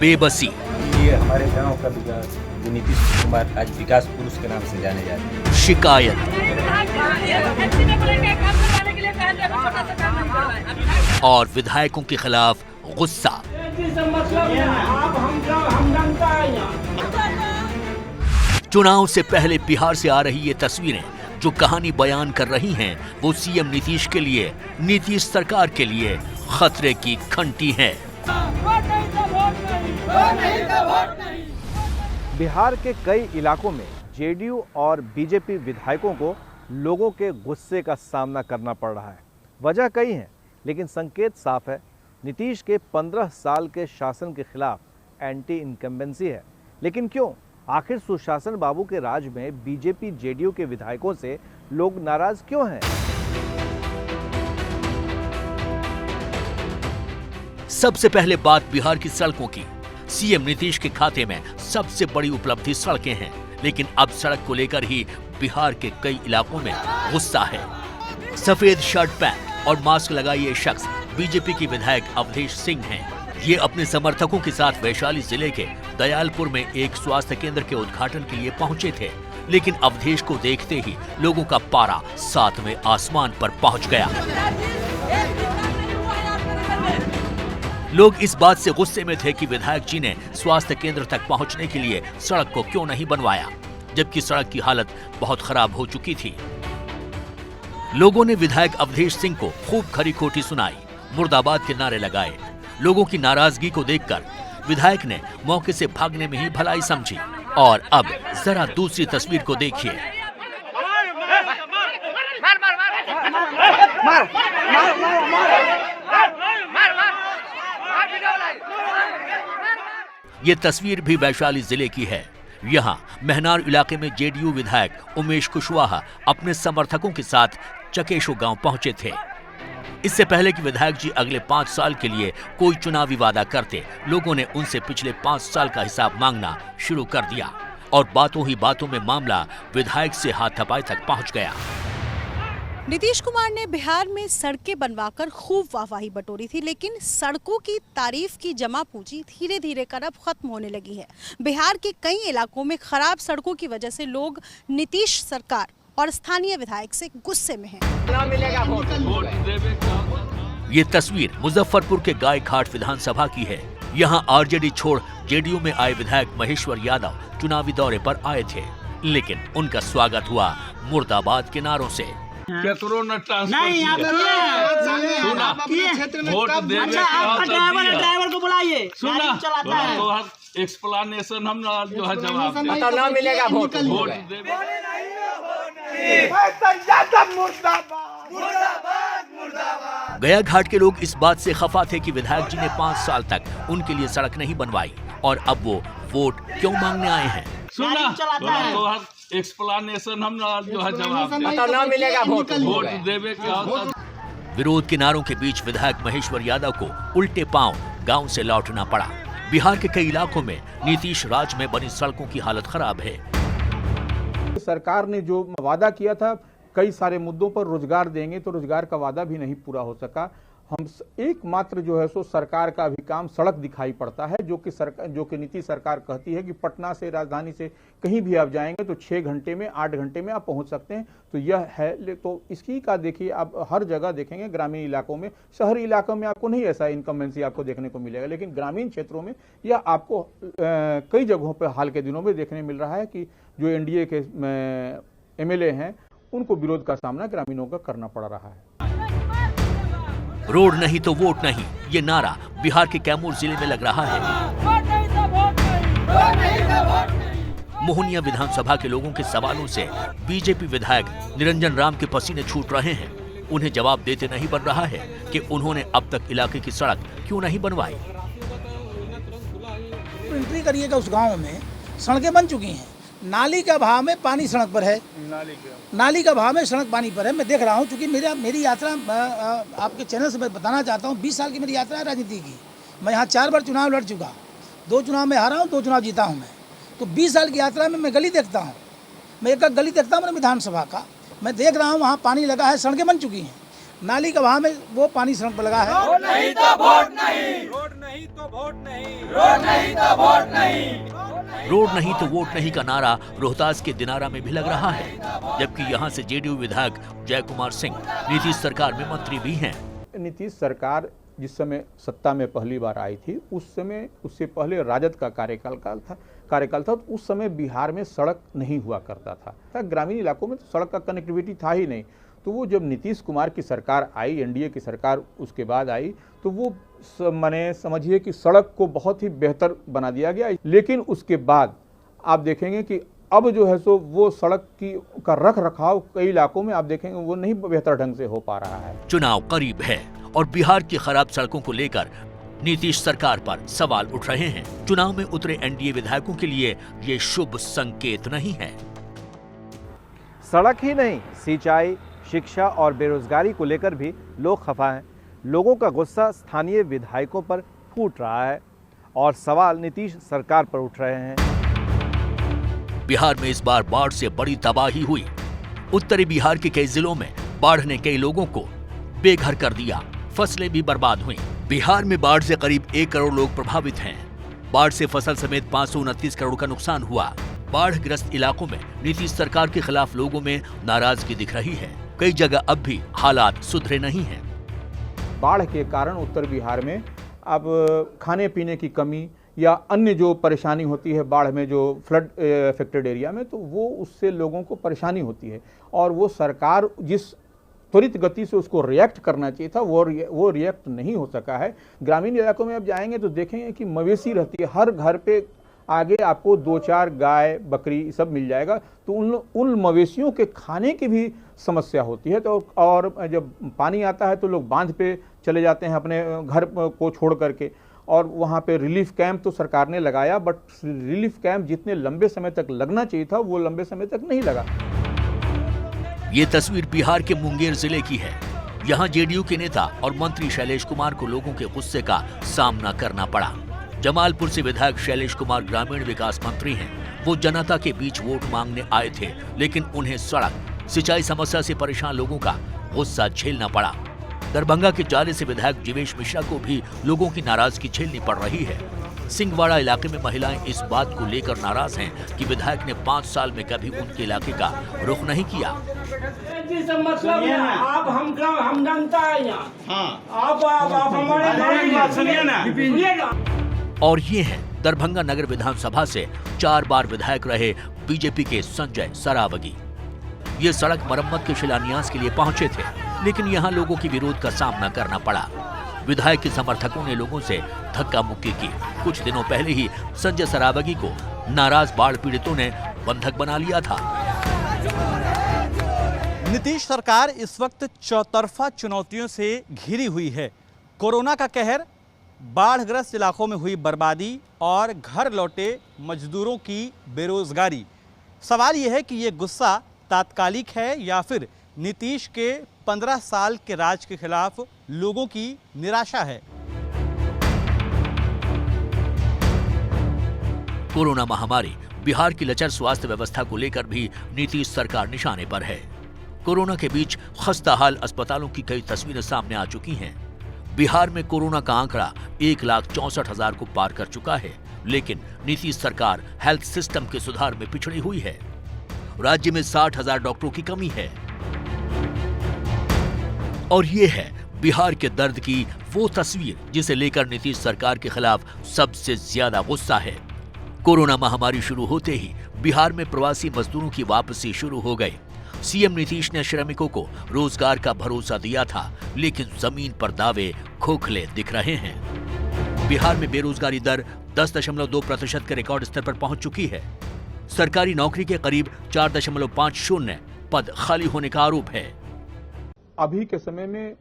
बेबसी, ये हमारे गांव का विकास नीतीश कुमार आज विकास पुरुष के नाम से जाने जाते हैं। शिकायत और विधायकों के खिलाफ गुस्सा। चुनाव से पहले बिहार से आ रही ये तस्वीरें जो कहानी बयान कर रही हैं, वो सीएम नीतीश के लिए, नीतीश सरकार के लिए खतरे की घंटी है। बिहार के कई इलाकों में जेडीयू और बीजेपी विधायकों को लोगों के गुस्से का सामना करना पड़ रहा है। वजह कई है, लेकिन संकेत साफ है। नीतीश के 15 साल के शासन के खिलाफ एंटी इनकम्बेंसी है। लेकिन क्यों? आखिर सुशासन बाबू के राज में बीजेपी जेडीयू के विधायकों से लोग नाराज क्यों हैं? सबसे पहले बात बिहार की सड़कों की। सीएम नीतीश के खाते में सबसे बड़ी उपलब्धि सड़कें हैं, लेकिन अब सड़क को लेकर ही बिहार के कई इलाकों में गुस्सा है। सफेद शर्ट पहन और मास्क लगाए ये शख्स बीजेपी की विधायक अवधेश सिंह हैं। ये अपने समर्थकों के साथ वैशाली जिले के दयालपुर में एक स्वास्थ्य केंद्र के उद्घाटन के लिए पहुंचे थे, लेकिन अवधेश को देखते ही लोगों का पारा 7वें आसमान पर पहुंच गया। लोग इस बात से गुस्से में थे कि विधायक जी ने स्वास्थ्य केंद्र तक पहुंचने के लिए सड़क को क्यों नहीं बनवाया, जबकि सड़क की हालत बहुत खराब हो चुकी थी। लोगों ने विधायक अवधेश सिंह को खूब खरी खोटी सुनाई, मुर्दाबाद के नारे लगाए। लोगों की नाराजगी को देखकर विधायक ने मौके से भागने में ही भलाई समझी। और अब जरा दूसरी तस्वीर को देखिए। ये तस्वीर भी वैशाली जिले की है। यहाँ महनार इलाके में जेडीयू विधायक उमेश कुशवाहा अपने समर्थकों के साथ चकेशो गांव पहुंचे थे। इससे पहले कि विधायक जी अगले 5 साल के लिए कोई चुनावी वादा करते, लोगों ने उनसे पिछले 5 साल का हिसाब मांगना शुरू कर दिया और बातों ही बातों में मामला विधायक से हाथापाई तक पहुंच गया। नीतीश कुमार ने बिहार में सड़कें बनवाकर खूब वाहवाही बटोरी थी, लेकिन सड़कों की तारीफ की जमा पूंजी धीरे धीरे कर अब खत्म होने लगी है। बिहार के कई इलाकों में खराब सड़कों की वजह से लोग नीतीश सरकार और स्थानीय विधायक से गुस्से में हैं। ये तस्वीर मुजफ्फरपुर के गायघाट विधानसभा की है। यहाँ आरजेडी छोड़ जेडीयू में आए विधायक महेश्वर यादव चुनावी दौरे पर आए थे, लेकिन उनका स्वागत हुआ मुर्दाबाद के नारों से। केकरो न ट्रांसफर सुना वोट देवे ड्राइवर को बुलाइए, सुना तो एक्सप्लेनेशन हम जो है जवाब ना मिलेगा। वोट देवे गया घाट के लोग इस बात से खफा थे कि विधायक जी ने 5 साल तक उनके लिए सड़क नहीं बनवाई और अब वो वोट क्यों मांगने आए हैं। सुना तो एक्सप्लेनेशन हम जो है जवाब ना मिलेगा। वोट देवे क्या। विरोध के नारों के बीच विधायक महेश्वर यादव को उल्टे पांव गांव से लौटना पड़ा। बिहार के कई इलाकों में नीतीश राज में बनी सड़कों की हालत खराब है। सरकार ने जो वादा किया था कई सारे मुद्दों पर रोजगार देंगे, तो रोजगार का वादा भी नहीं पूरा हो सका। हम एकमात्र जो है सो सरकार का अभी काम सड़क दिखाई पड़ता है, जो कि नीतीश सरकार कहती है कि पटना से, राजधानी से कहीं भी आप जाएंगे तो 6 घंटे में, 8 घंटे में आप पहुंच सकते हैं। तो यह है, तो इसकी का देखिए आप हर जगह देखेंगे। ग्रामीण इलाकों में, शहरी इलाकों में आपको नहीं ऐसा इनकम्बेंसी आपको देखने को मिलेगा, लेकिन ग्रामीण क्षेत्रों में यह आपको कई जगहों पर हाल के दिनों में देखने मिल रहा है कि जो एनडीए के एमएलए हैं उनको विरोध का सामना ग्रामीणों का करना पड़ रहा है। रोड नहीं तो वोट नहीं, ये नारा बिहार के कैमूर जिले में लग रहा है। मोहनिया विधानसभा के लोगों के सवालों से बीजेपी विधायक निरंजन राम के पसीने छूट रहे हैं। उन्हें जवाब देते नहीं बन रहा है कि उन्होंने अब तक इलाके की सड़क क्यों नहीं बनवाई। एंट्री करिएगा उस गांव में, सड़कें बन चुकी हैं, नाली का भाव में पानी सड़क पर है, नाली का भाव में सड़क पानी पर है। मैं देख रहा हूँ, क्योंकि मेरी यात्रा आपके चैनल से मैं बताना चाहता हूँ, 20 साल की मेरी यात्रा है राजनीति की। मैं यहाँ 4 बार चुनाव लड़ चुका, 2 चुनाव में हारा हूँ, 2 चुनाव जीता हूँ मैं। तो 20 साल की यात्रा में मैं गली देखता हूँ, मैं एक गली देखता हूँ विधानसभा का, मैं देख रहा हूँ वहाँ पानी लगा है, सड़कें बन चुकी हैं, नाली का भाव में वो पानी सड़क पर लगा है। रोड नहीं तो वोट नहीं का नारा रोहतास के दिनारा में भी लग रहा है, जबकि यहां से जेडीयू विधायक जय कुमार सिंह नीतीश सरकार में मंत्री भी हैं। नीतीश सरकार जिस समय सत्ता में पहली बार आई थी, उस समय उससे पहले राजद का कार्यकाल था, तो उस समय बिहार में सड़क नहीं हुआ करता था। ग्रामीण इलाकों में तो सड़क का कनेक्टिविटी था ही नहीं। तो वो जब नीतीश कुमार की सरकार आई, एनडीए की सरकार उसके बाद आई, तो वो माने समझिए कि सड़क को बहुत ही बेहतर बना दिया गया। लेकिन उसके बाद आप देखेंगे कि अब जो है सो वो सड़क का रख रखाव कई इलाकों में आप देखेंगे वो नहीं बेहतर ढंग से हो पा रहा है। चुनाव करीब है और बिहार की खराब सड़कों को लेकर नीतीश सरकार पर सवाल उठ रहे हैं। चुनाव में उतरे एनडीए विधायकों के लिए ये शुभ संकेत नहीं है। सड़क ही नहीं, सिंचाई, शिक्षा और बेरोजगारी को लेकर भी लोग खफा हैं। लोगों का गुस्सा स्थानीय विधायकों पर फूट रहा है और सवाल नीतीश सरकार पर उठ रहे हैं। बिहार में इस बार बाढ़ से बड़ी तबाही हुई। उत्तरी बिहार के कई जिलों में बाढ़ ने कई लोगों को बेघर कर दिया, फसलें भी बर्बाद हुई। बिहार में बाढ़ से करीब 1 करोड़ लोग प्रभावित हैं। बाढ़ से फसल समेत 529 करोड़ का नुकसान हुआ। बाढ़ ग्रस्त इलाकों में नीतीश सरकार के खिलाफ लोगों में नाराजगी दिख रही है। कई जगह अब भी हालात सुधरे नहीं हैं। बाढ़ के कारण उत्तर बिहार में अब खाने पीने की कमी या अन्य जो परेशानी होती है बाढ़ में, जो फ्लड अफेक्टेड एरिया में, तो वो उससे लोगों को परेशानी होती है और वो सरकार जिस त्वरित गति से उसको रिएक्ट करना चाहिए था वो रिएक्ट नहीं हो सका है। ग्रामीण इलाकों में अब जाएंगे तो देखेंगे कि मवेशी रहती है, हर घर पे आगे आपको 2-4 गाय बकरी सब मिल जाएगा। तो उन मवेशियों के खाने की भी समस्या होती है। तो और जब पानी आता है तो लोग बांध पे चले जाते हैं अपने घर को छोड़ करके, और वहाँ पे रिलीफ कैंप तो सरकार ने लगाया, बट रिलीफ कैंप जितने लंबे समय तक लगना चाहिए था वो लंबे समय तक नहीं लगा। ये तस्वीर बिहार के मुंगेर जिले की है। यहाँ जेडीयू के नेता और मंत्री शैलेश कुमार को लोगों के गुस्से का सामना करना पड़ा। जमालपुर से विधायक शैलेश कुमार ग्रामीण विकास मंत्री हैं। वो जनता के बीच वोट मांगने आए थे, लेकिन उन्हें सड़क, सिंचाई समस्या से परेशान लोगों का गुस्सा झेलना पड़ा। दरभंगा के जाले से विधायक जीवेश मिश्रा को भी लोगों की नाराजगी झेलनी पड़ रही है। सिंहवाड़ा इलाके में महिलाएं इस बात को लेकर नाराज हैं कि विधायक ने 5 साल में कभी उनके इलाके का रुख नहीं किया। मतलब आप हम जनता है यहाँ। आप हमारे सुनिए ना। और ये हैं दरभंगा नगर विधानसभा से 4 बार विधायक रहे बीजेपी के संजय सरावगी। ये सड़क मरम्मत के शिलान्यास के लिए पहुंचे थे, लेकिन यहाँ लोगों के विरोध का सामना करना पड़ा। विधायक के समर्थकों ने लोगों से धक्का मुक्की की। कुछ दिनों पहले ही संजय सरावगी को नाराज बाढ़ पीड़ितों ने बंधक बना लिया था। नीतीश सरकार इस वक्त चौतरफा चुनौतियों से घिरी हुई है। कोरोना का कहर, बाढ़ग्रस्त इलाकों में हुई बर्बादी और घर लौटे मजदूरों की बेरोजगारी। सवाल यह है कि ये गुस्सा तात्कालिक है या फिर नीतीश के 15 साल के राज के खिलाफ लोगों की निराशा है। कोरोना महामारी, बिहार की लचर स्वास्थ्य व्यवस्था को लेकर भी नीतीश सरकार निशाने पर है। कोरोना के बीच खस्ताहाल अस्पतालों की कई तस्वीरें सामने आ चुकी हैं। बिहार में कोरोना का आंकड़ा 1,64,000 को पार कर चुका है, लेकिन नीतीश सरकार हेल्थ सिस्टम के सुधार में पिछड़ी हुई है। राज्य में 60,000 डॉक्टरों की कमी है। और ये है बिहार के दर्द की वो तस्वीर जिसे लेकर नीतीश सरकार के खिलाफ सबसे ज्यादा गुस्सा है। कोरोना महामारी शुरू होते ही बिहार में प्रवासी मजदूरों की वापसी शुरू हो गई। सीएम नीतीश ने श्रमिकों को रोजगार का भरोसा दिया था, लेकिन जमीन पर दावे खोखले दिख रहे हैं। बिहार में बेरोजगारी दर 10.2% के रिकॉर्ड स्तर पर पहुंच चुकी है। सरकारी नौकरी के करीब 4.50 पद खाली होने का आरोप है। अभी के समय में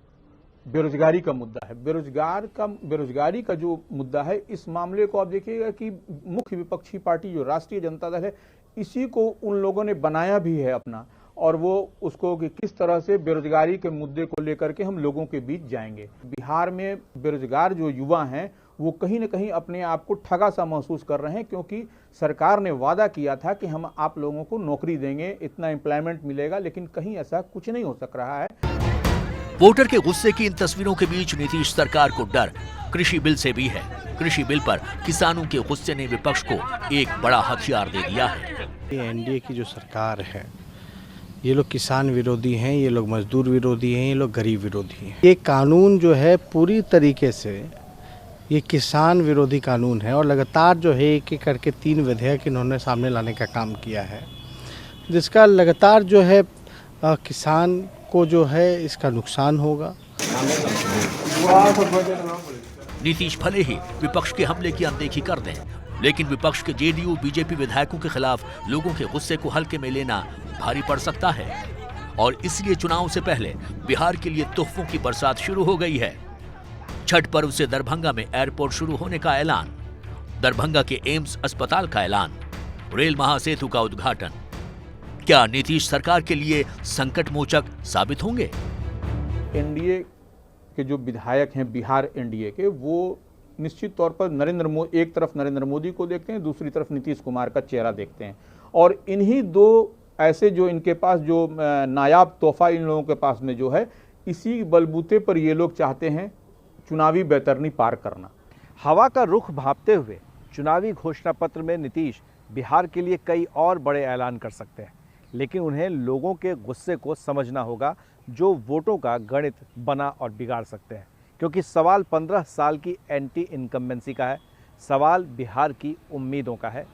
बेरोजगारी का मुद्दा है। बेरोजगारी का जो मुद्दा है, इस मामले को आप देखिएगा कि मुख्य विपक्षी पार्टी जो राष्ट्रीय जनता दल है, इसी को उन लोगों ने बनाया भी है अपना, और वो उसको कि किस तरह से बेरोजगारी के मुद्दे को लेकर के हम लोगों के बीच जाएंगे। बिहार में बेरोजगार जो युवा हैं वो कहीं न कहीं अपने आप को ठगा सा महसूस कर रहे हैं, क्योंकि सरकार ने वादा किया था कि हम आप लोगों को नौकरी देंगे, इतना एम्प्लॉयमेंट मिलेगा, लेकिन कहीं ऐसा कुछ नहीं हो सक रहा है। वोटर के गुस्से की इन तस्वीरों के बीच नीतीश सरकार को डर कृषि बिल से भी है। कृषि बिल पर किसानों के गुस्से ने विपक्ष को एक बड़ा हथियार दे दिया है। एनडीए की जो सरकार है, ये लोग किसान विरोधी हैं, ये लोग मजदूर विरोधी हैं, ये लोग गरीब विरोधी हैं। ये कानून जो है पूरी तरीके से ये किसान विरोधी कानून है और लगातार जो है एक एक करके 3 विधेयक इन्होंने सामने लाने का काम किया है, जिसका लगातार जो है किसान को जो है इसका नुकसान होगा। नीतीश भले ही विपक्ष के हमले की अनदेखी कर दें, लेकिन विपक्ष के जेडीयू बीजेपी विधायकों के खिलाफ लोगों के गुस्से को हल्के में लेना भारी पड़ सकता है और इसलिए चुनाव से पहले बिहार के लिए तोहफों की बरसात शुरू हो गई है। छठ पर्व से दरभंगा में एयरपोर्ट शुरू होने का ऐलान, दरभंगा के एम्स अस्पताल का ऐलान, रेल महासेतु का उद्घाटन। क्या नीतीश सरकार के लिए संकट मोचक साबित होंगे? एनडीए के जो विधायक हैं बिहार एनडीए के, वो निश्चित तौर पर एक तरफ नरेंद्र मोदी को देखते हैं, दूसरी तरफ नीतीश कुमार का चेहरा देखते हैं और इन्हीं दो ऐसे जो इनके पास जो नायाब तोहफा इन लोगों के पास में जो है, इसी बलबूते पर ये लोग चाहते हैं चुनावी बैतरनी पार करना। हवा का रुख भांपते हुए चुनावी घोषणा पत्र में नीतीश बिहार के लिए कई और बड़े ऐलान कर सकते हैं, लेकिन उन्हें लोगों के गुस्से को समझना होगा जो वोटों का गणित बना और बिगाड़ सकते हैं। क्योंकि सवाल 15 साल की एंटी इनकम्बेंसी का है, सवाल बिहार की उम्मीदों का है।